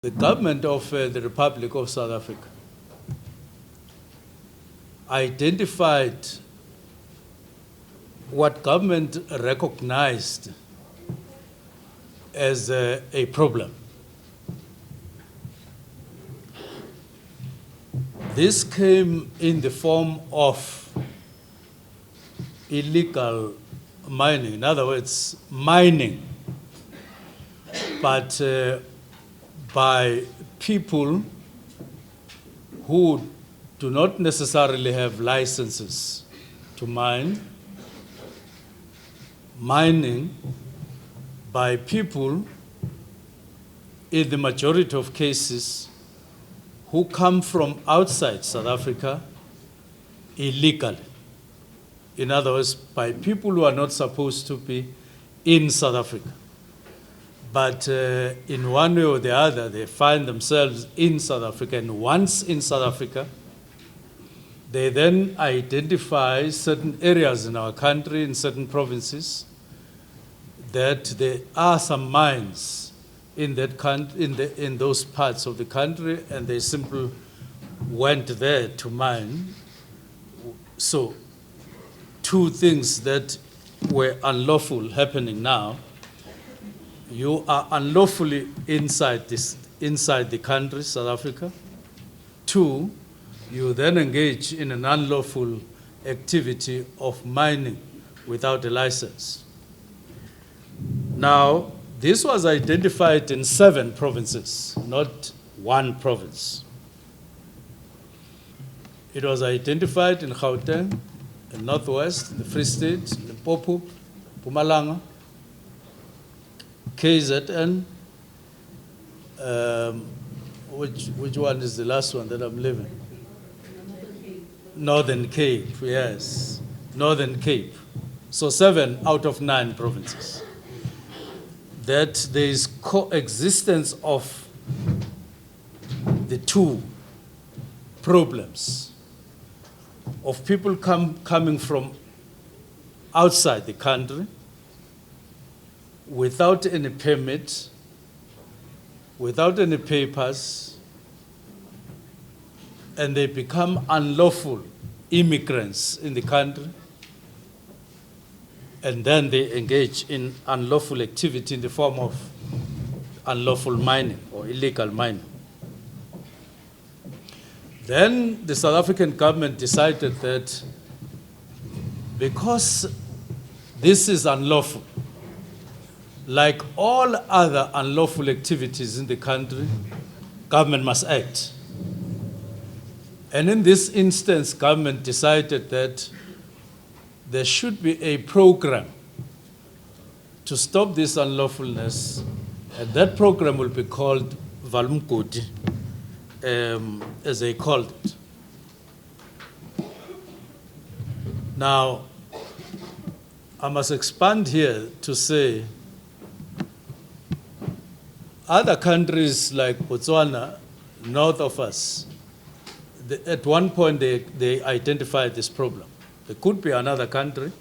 The government of the Republic of South Africa identified what government recognized as a problem. This came in the form of illegal mining, in other words, mining, but by people who do not necessarily have licenses to mine, mining by people, in the majority of cases, who come from outside South Africa illegally. In other words, by people who are not supposed to be in South Africa. But in one way or the other, they find themselves in South Africa, and once in South Africa, they then identify certain areas in our country, in certain provinces, that there are some mines in that country, in those parts of the country, and they simply went there to mine. So, two things that were unlawful happening now. You are unlawfully inside the country, South Africa. Two, you then engage in an unlawful activity of mining without a license. Now, this was identified in 7 provinces, not one province. It was identified in Gauteng, in Northwest, the Free State, Limpopo, Mpumalanga, KZN, which one is the last one that I'm leaving? Northern Cape, yes, Northern Cape. So 7 out of 9 provinces. That there is coexistence of the two problems of people coming from outside the country without any permit, without any papers, and they become unlawful immigrants in the country, and then they engage in unlawful activity in the form of unlawful mining or illegal mining. Then the South African government decided that because this is unlawful, like all other unlawful activities in the country, government must act. And in this instance, government decided that there should be a program to stop this unlawfulness, and that program will be called Valumkoti, as they called it. Now, I must expand here to say other countries like Botswana, north of us, at one point they identified this problem. There could be another country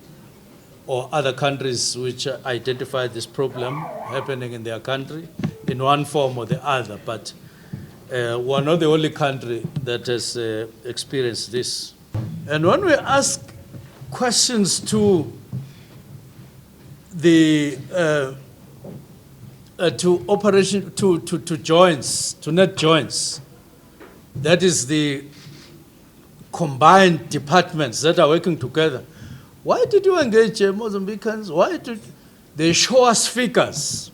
or other countries which identify this problem happening in their country in one form or the other, but we're not the only country that has experienced this. And when we ask questions to the to joints, to net joints, that is the combined departments that are working together. Why did you engage Mozambicans? Why did they show us figures?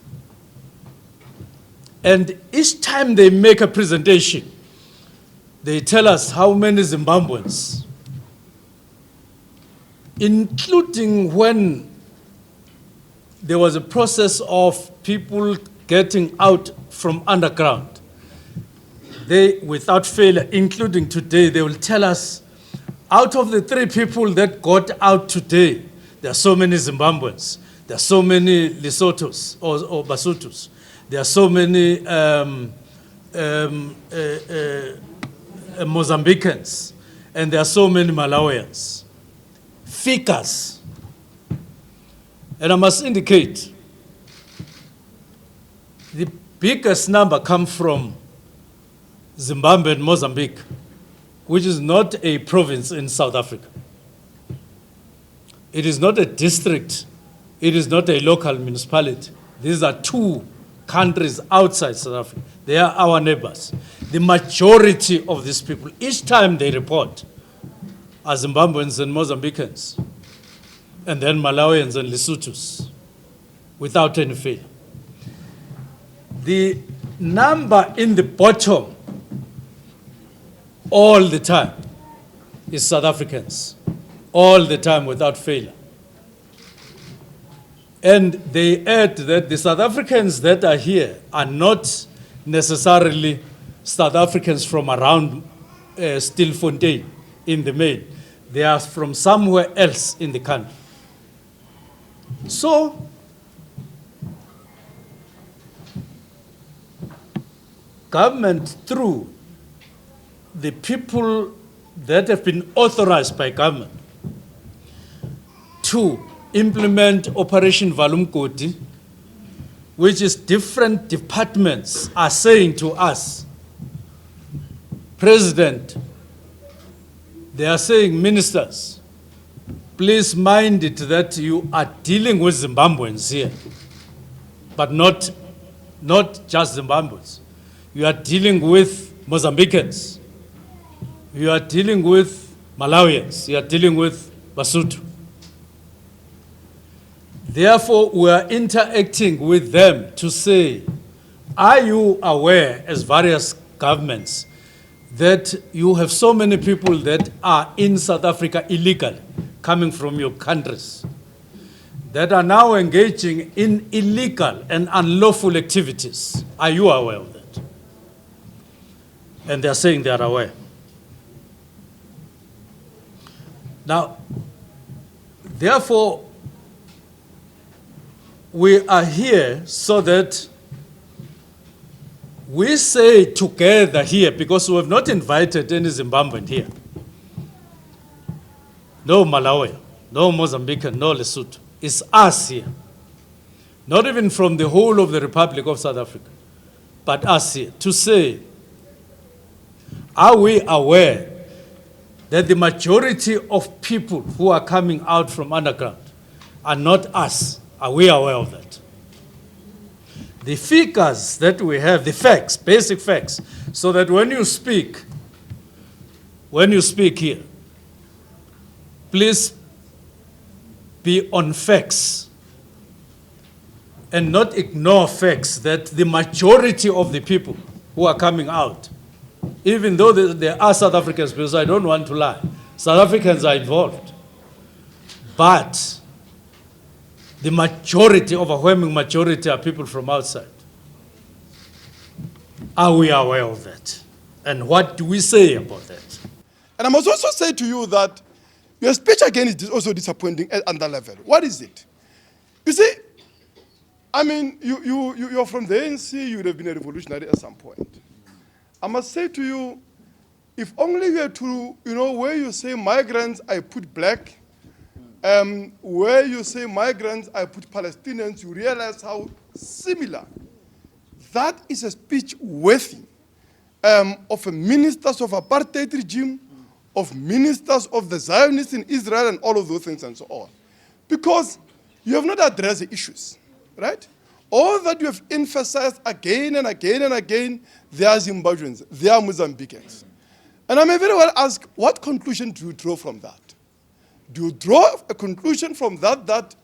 And each time they make a presentation, they tell us how many Zimbabweans, including when there was a process of people getting out from underground. They, without failure, including today, they will tell us, out of the 3 people that got out today, there are so many Zimbabweans, there are so many Lesothos or Basutos, there are so many Mozambicans, and there are so many Malawians. Figures. And I must indicate, the biggest number come from Zimbabwe and Mozambique, which is not a province in South Africa. It is not a district. It is not a local municipality. These are two countries outside South Africa. They are our neighbors. The majority of these people, each time they report, are Zimbabweans and Mozambicans, and then Malawians and Lesothos, without any fail. The number in the bottom all the time is South Africans, all the time without failure. And they add that the South Africans that are here are not necessarily South Africans from around Stilfontein in the main. They are from somewhere else in the country. So, government, through the people that have been authorized by government to implement Operation Valumkoti, which is different departments are saying to us, President, they are saying, ministers, please mind it that you are dealing with Zimbabweans here, but not just Zimbabweans. You are dealing with Mozambicans. You are dealing with Malawians. You are dealing with Basotho. Therefore, we are interacting with them to say, are you aware, as various governments, that you have so many people that are in South Africa illegally, coming from your countries, that are now engaging in illegal and unlawful activities? Are you aware of that? And they are saying they are aware. Now, therefore, we are here so that we say together here, because we have not invited any Zimbabwean here. No Malawi, no Mozambican, no Lesotho. It's us here. Not even from the whole of the Republic of South Africa, but us here, to say, are we aware that the majority of people who are coming out from underground are not us? Are we aware of that? The figures that we have, the facts, basic facts, so that when you speak here, please be on facts and not ignore facts that the majority of the people who are coming out, even though there are South Africans, because I don't want to lie, South Africans are involved, but the majority, overwhelming majority, are people from outside. Are we aware of that? And what do we say about that? And I must also say to you that your speech again is also disappointing at under level. What is it? You see, I mean, you're from the ANC, you would have been a revolutionary at some point. I must say to you, if only you had to, where you say migrants, I put black, where you say migrants, I put Palestinians, you realize how similar. That is a speech worthy of a ministers of apartheid regime, of ministers of the Zionists in Israel, and all of those things and so on. Because you have not addressed the issues, right? All that you have emphasized again and again and again, they are Zimbabweans, they are Mozambicans. And I may very well ask, what conclusion do you draw from that? Do you draw a conclusion from that that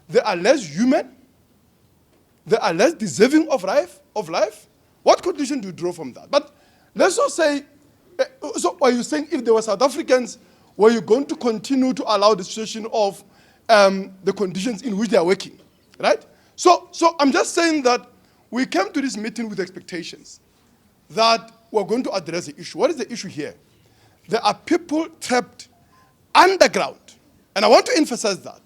they are less human? They are less deserving of life? What conclusion do you draw from that? But let's just say, so are you saying if there were South Africans, were you going to continue to allow the situation of the conditions in which they are working, right? So I'm just saying that we came to this meeting with expectations that we're going to address the issue. What is the issue here? There are people trapped underground, and I want to emphasize that,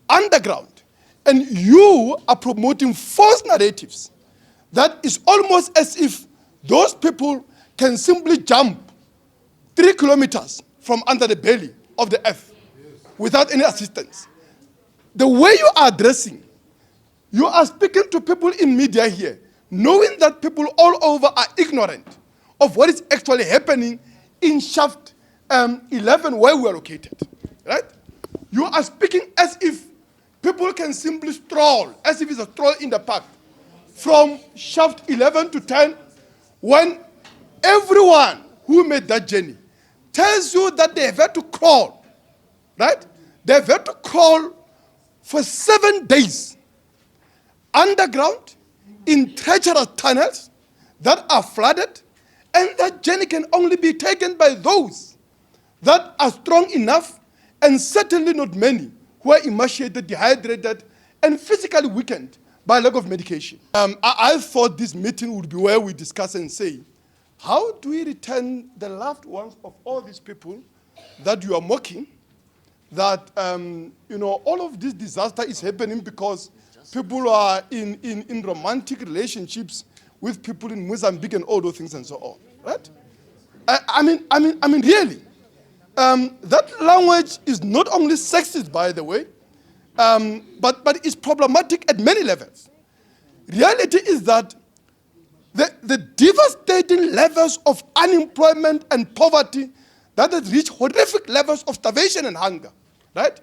underground. And you are promoting false narratives that is almost as if those people can simply jump 3 kilometers from under the belly of the earth without any assistance. The way you are addressing, you are speaking to people in media here, knowing that people all over are ignorant of what is actually happening in shaft 11 where we are located, right? You are speaking as if people can simply stroll, as if it's a stroll in the park, from shaft 11 to 10, when everyone who made that journey tells you that they have had to crawl, right? They have had to crawl for 7 days underground in treacherous tunnels that are flooded, and that journey can only be taken by those that are strong enough, and certainly not many who are emaciated, dehydrated, and physically weakened by lack of medication. I thought this meeting would be where we discuss and say, how do we return the loved ones of all these people that you are mocking, that all of this disaster is happening because people are in romantic relationships with people in Mozambique and all those things and so on, right? I mean, really, that language is not only sexist, by the way, but it's problematic at many levels. Reality is that the devastating levels of unemployment and poverty that has reached horrific levels of starvation and hunger, right,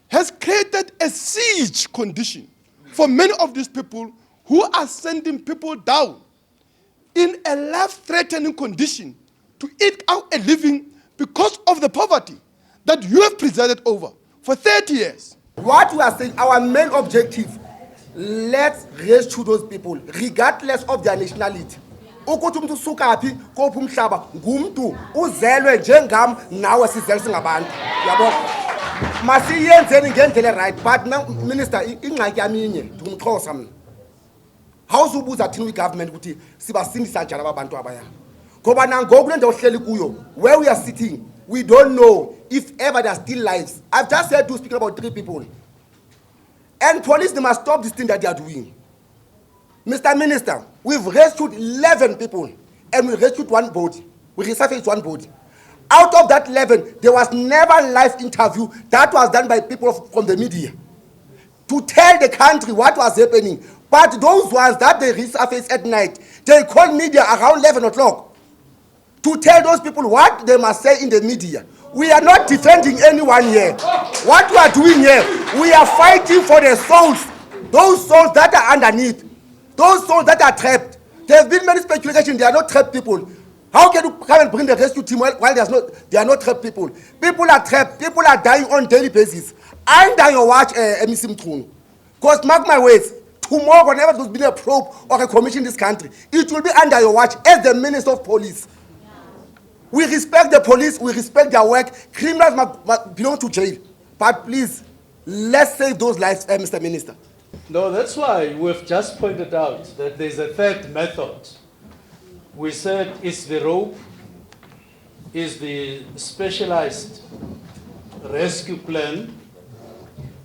has created a siege condition for many of these people who are sending people down in a life-threatening condition to eke out a living because of the poverty that you have presided over for 30 years. What we are saying, our main objective, let's rescue those people, regardless of their nationality. Ukuthi umuntu usuka phi kophi umhlaba ngumuntu uzelwe njengam nawe sizelwe singabantu. Yabona? Masiyenzeni ngendlela right, but now minister ingxaki yaminye ngumxhosa mina. Hawuzubuza thina igovernment ukuthi sibasindisa njani abantu abaya. Ngoba nangoku le ndawo ohleli kuyo, where we are sitting, we don't know if ever there are still lives. I've just said to speak about 3 people. And police, they must stop this thing that they are doing. Mr. Minister, we've rescued 11 people and we rescued 1 body. We resurfaced 1 body. Out of that 11, there was never a live interview that was done by people from the media to tell the country what was happening. But those ones that they resurfaced at night, they call media around 11 o'clock to tell those people what they must say in the media. We are not defending anyone here. What we are doing here, we are fighting for the souls, those souls that are underneath, those souls that are trapped. There have been many speculations, they are not trapped people. How can you come and bring the rescue team while they are not trapped people? People are trapped, people are dying on daily basis. Under your watch, Mr. Mtunu. Because mark my words, tomorrow whenever there's been a probe or a commission in this country, it will be under your watch as the Minister of Police. We respect the police, we respect their work. Criminals must belong to jail. But please, let's save those lives, Mr. Minister. No, that's why we've just pointed out that there's a third method. We said it's the rope, is the specialized rescue plan,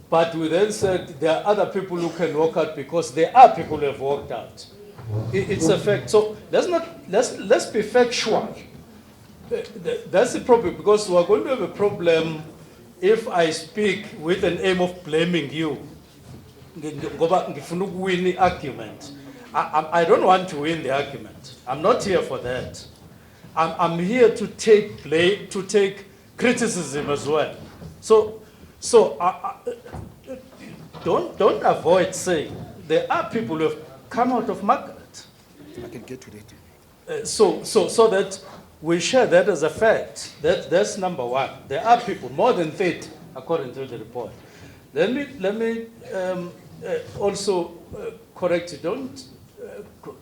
but we then said there are other people who can walk out because there are people who have walked out. It's a fact. So let's be factual. That's the problem, because we're going to have a problem if I speak with an aim of blaming you. Win the argument. I don't want to win the argument. I'm not here for that. I'm here to take blame, to take criticism as well. So don't avoid saying there are people who have come out of Margaret. I can get to that. So that we share that as a fact. That's number one. There are people, more than 30, according to the report. Let me also correct you. Don't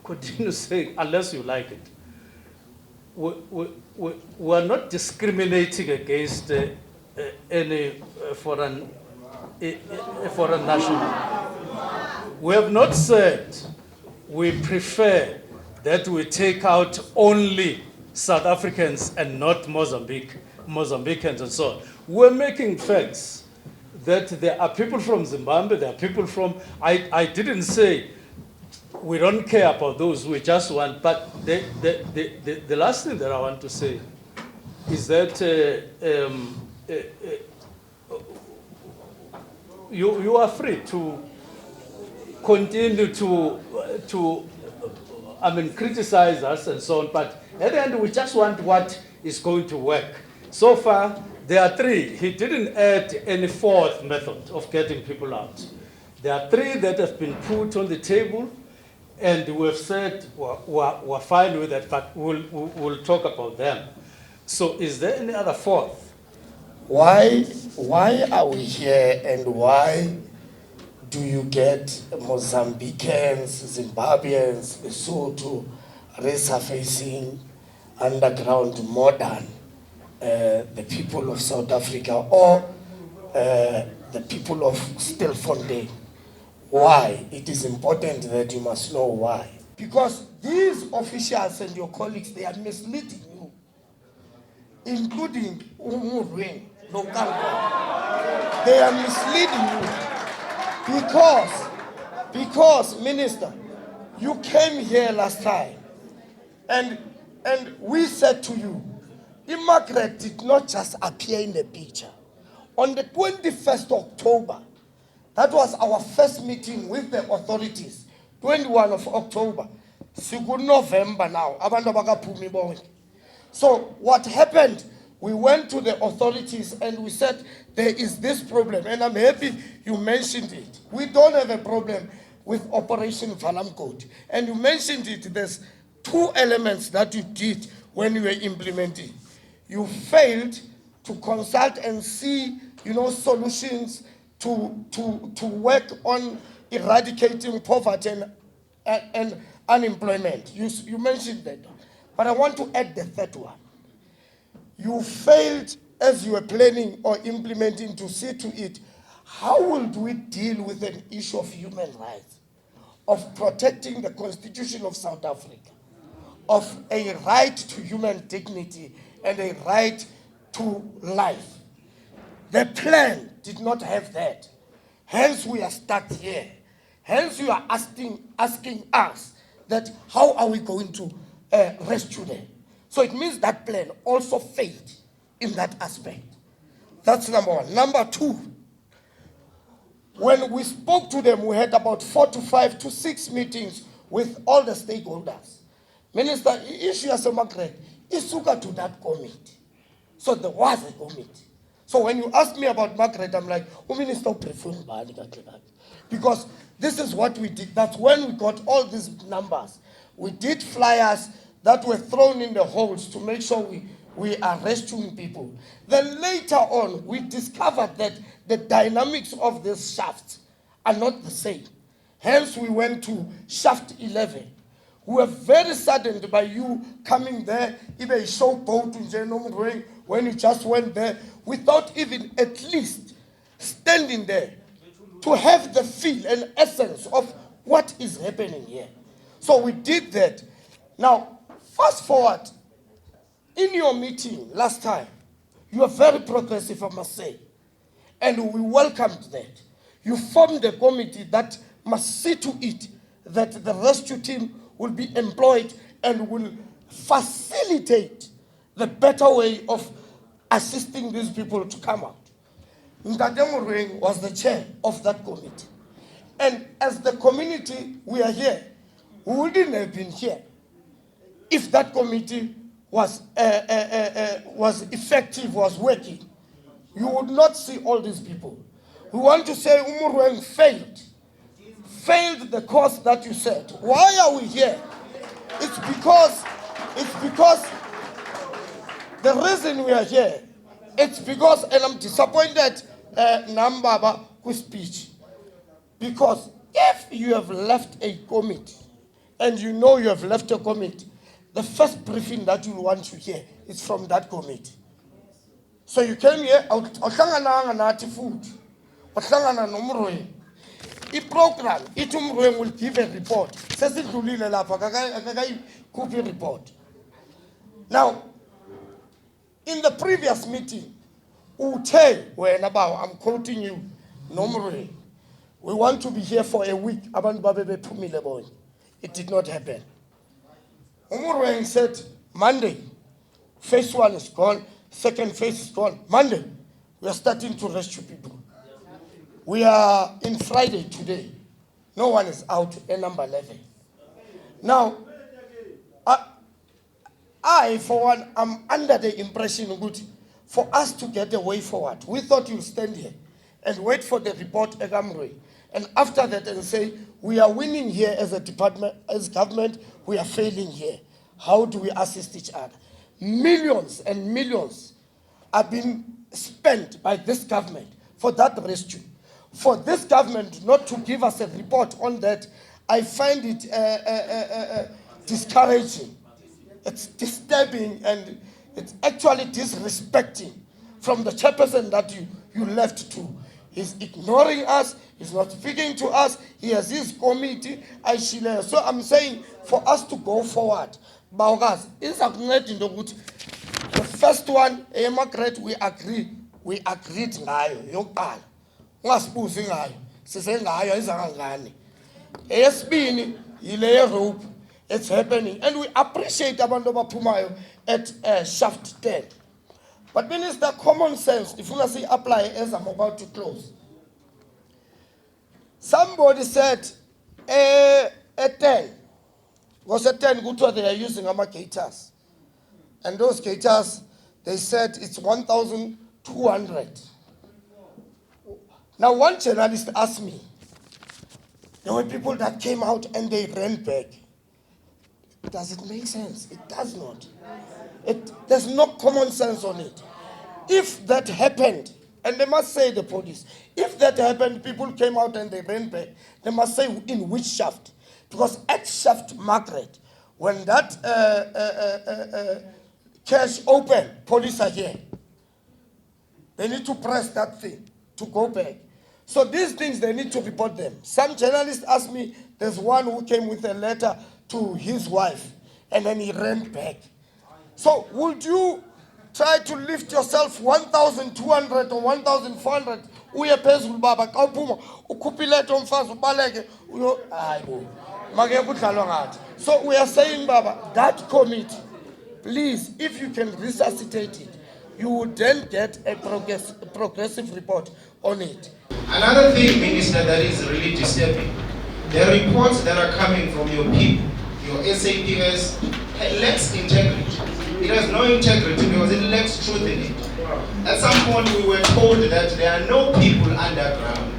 continue saying unless you like it. We are not discriminating against any foreign national. We have not said we prefer that we take out only South Africans and not Mozambicans and so on. We're making facts that there are people from Zimbabwe, there are people from, I didn't say we don't care about those, we just want, but the last thing that I want to say is that you are free to continue to criticize us and so on, but at the end we just want what is going to work. So far, there are three. He didn't add any fourth method of getting people out. There are three that have been put on the table, and we've said we're fine with that, but we'll talk about them. So is there any other fourth? Why are we here, and why do you get Mozambicans, Zimbabweans, Lesotho resurfacing underground more than the people of South Africa or the people of Stilfontein? Why? It is important that you must know why. Because these officials and your colleagues, they are misleading you, including Umurweng, local government. They are misleading you because, Minister, you came here last time and we said to you, Immigrant did not just appear in the picture. On the 21st October, that was our first meeting with the authorities, 21 of October. Siku November now. So what happened, we went to the authorities and we said, there is this problem. And I'm happy you mentioned it. We don't have a problem with Operation Valam Code. And you mentioned it, there's two elements that you did when you were implementing. You failed to consult and see, solutions to work on eradicating poverty and unemployment. You mentioned that. But I want to add the third one. You failed as you were planning or implementing to see to it, how will we deal with an issue of human rights, of protecting the Constitution of South Africa, of a right to human dignity and a right to life. The plan did not have that. Hence we are stuck here. Hence you are asking us that how are we going to rescue them? So it means that plan also failed in that aspect. That's number one. Number two, when we spoke to them, we had about 4 to 5 to 6 meetings with all the stakeholders. Minister, issue as a migrant, isuka to that committee. So there was a committee. So when you ask me about Margaret, I'm like, Minister, because this is what we did. That's when we got all these numbers. We did flyers that were thrown in the holes to make sure we are rescuing people. Then later on, we discovered that the dynamics of these shafts are not the same. Hence, we went to shaft 11. We were very saddened by you coming there, even a showboat in when you just went there, without even at least standing there to have the feel and essence of what is happening here. So we did that. Now, fast forward, in your meeting last time, you were very progressive, I must say, and we welcomed that. You formed a committee that must see to it that the rescue team will be employed and will facilitate the better way of assisting these people to come out. Nkademureng was the chair of that committee. And as the community, we are here. We wouldn't have been here if that committee was effective, was working. You would not see all these people. We want to say Umurweng failed the course that you set. Why are we here? It's because the reason we are here, it's because, and I'm disappointed, Nambaba, whose speech, because if you have left a committee, and you know you have left a committee, the first briefing that you want to hear is from that committee. So you came here, food, the program, Umurweng will give a report. Says it report. Now, in the previous meeting, I'm quoting you, Umurweng, we want to be here for a week. It did not happen. Umurweng said, Monday, phase 1 is gone, second phase is gone. Monday, we are starting to rescue people. We are in Friday today. No one is out at number 11. Now, I, for one, am under the impression, good, for us to get a way forward. We thought you'll stand here and wait for the report, Egamre, and after that and say, we are winning here as a department, as government, we are failing here. How do we assist each other? Millions and millions are being spent by this government for that rescue. For this government not to give us a report on that, I find it discouraging. It's disturbing and it's actually disrespecting from the chairperson that you left to. He's ignoring us, he's not speaking to us, he has his committee. So I'm saying for us to go forward, Baugas, the first one, Margaret, we agreed ngayo, yokuqala. Ungasibuzi ngayo, sise ngayo izangangani. Eyesibini, yile rope. It's happening, and we appreciate abantu abaphumayo at shaft 10. But Minister, common sense, if you say apply as I'm about to close. Somebody said, at 10, was at 10, good what they are using our gators. And those gators, they said it's 1,200. Now one journalist asked me, there were people that came out and they ran back. Does it make sense? It does not. There's no common sense on it. If that happened, and they must say the police, if that happened, people came out and they ran back, they must say in which shaft. Because at shaft Margaret, when that cache open, police are here. They need to press that thing to go back. So these things, they need to report them. Some journalists asked me, there's one who came with a letter to his wife, and then he ran back. So would you try to lift yourself 1,200 or 1,400? Uye phezulu baba, xa uphuma ukhupha ileto umfazi ubaleke uyo hayibo. Make kudlalwa ngathi. So we are saying baba, that committee, please, if you can resuscitate it, you would then get a progressive report on it. Another thing, Minister, that is really disturbing, the reports that are coming from your people, your SAPS, lacks integrity. It has no integrity because it lacks truth in it. At some point we were told that there are no people underground,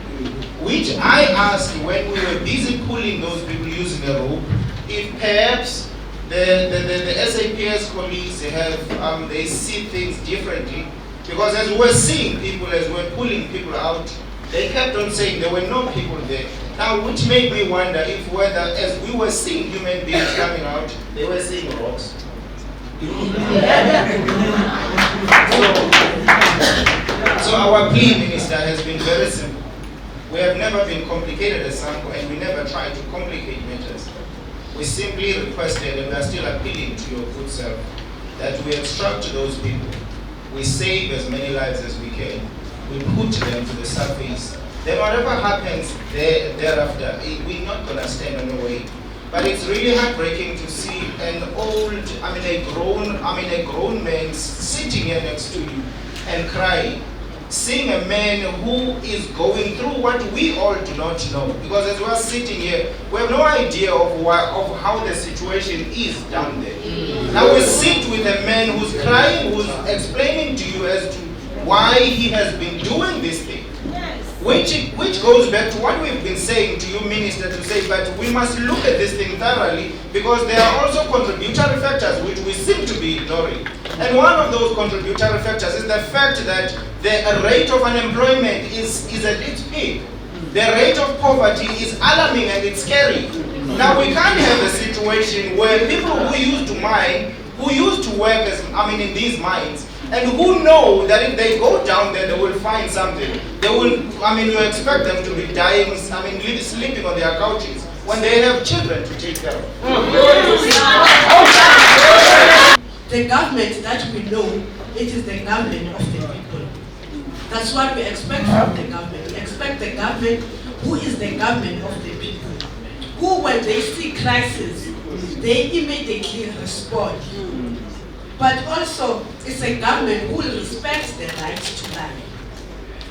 which I asked when we were busy pulling those people using a rope, if perhaps the SAPS colleagues have, they see things differently. Because as we were seeing people, as we were pulling people out, they kept on saying there were no people there. Now, which made me wonder if whether, as we were seeing human beings coming out, they were seeing rocks. So our plea, Minister, has been very simple. We have never been complicated as SAMCO, and we never tried to complicate matters. We simply requested, and we are still appealing to your good self, that we instruct those people. We save as many lives as we can. We put them to the surface. Then whatever happens thereafter, we're not going to stand on the way. But it's really heartbreaking to see an old, a grown man sitting here next to you and crying. Seeing a man who is going through what we all do not know. Because as we are sitting here, we have no idea of how the situation is down there. Now we sit with a man who's crying, who's explaining to you as to why he has been doing this thing. Which goes back to what we've been saying to you, Minister, to say, but we must look at this thing thoroughly because there are also contributory factors which we seem to be ignoring. And one of those contributory factors is the fact that the rate of unemployment is at its peak. The rate of poverty is alarming and it's scary. Now we can't have a situation where people who used to mine, who used to work in these mines, and who know that if they go down there, they will find something. They will, you expect them to be dying, sleeping on their couches when they have children to take care of. The government that we know, it is the government of the people. That's what we expect from the government. We expect the government who is the government of the people. Who, when they see crisis, they immediately respond. But also, it's a government who respects the right to life.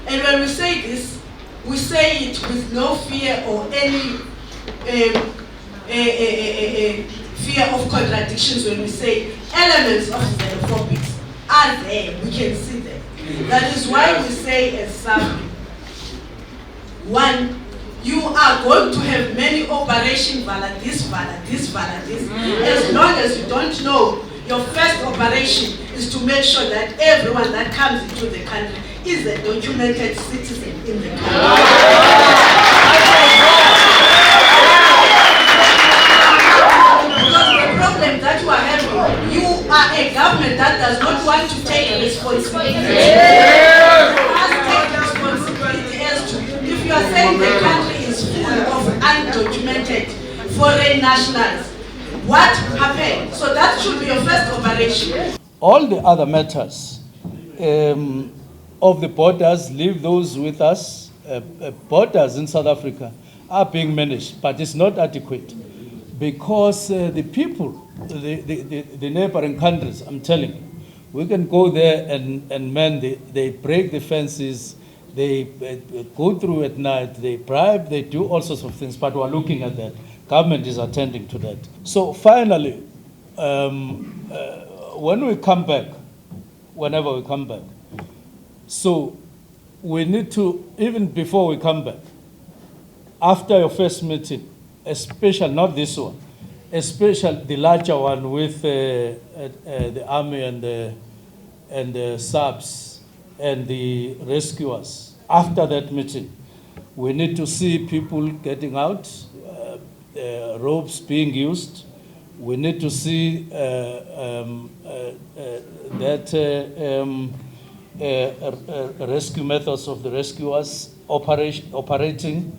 And when we say this, we say it with no fear or any fear of contradictions when we say elements of xenophobics are there, we can see them. That is why we say as some, one, you are going to have many operations, vala this, as long as you don't know, your first operation is to make sure that everyone that comes into the country is a documented citizen in the country. That you are having, you are a government that does not want to take responsibility. Must take responsibility as to, if you are saying the country is full of undocumented foreign nationals, what happened? So that should be your first operation. All the other matters of the borders, leave those with us. Borders in South Africa are being managed, but it's not adequate. Because the people, the neighboring countries, I'm telling you, we can go there and man, they break the fences, they go through at night, they bribe, they do all sorts of things, but we're looking at that. Government is attending to that. So finally, when we come back, whenever we come back, so we need to, even before we come back, after your first meeting, especially, not this one, especially the larger one with the army and the subs and the rescuers. After that meeting, we need to see people getting out, ropes being used. We need to see rescue methods of the rescuers operating.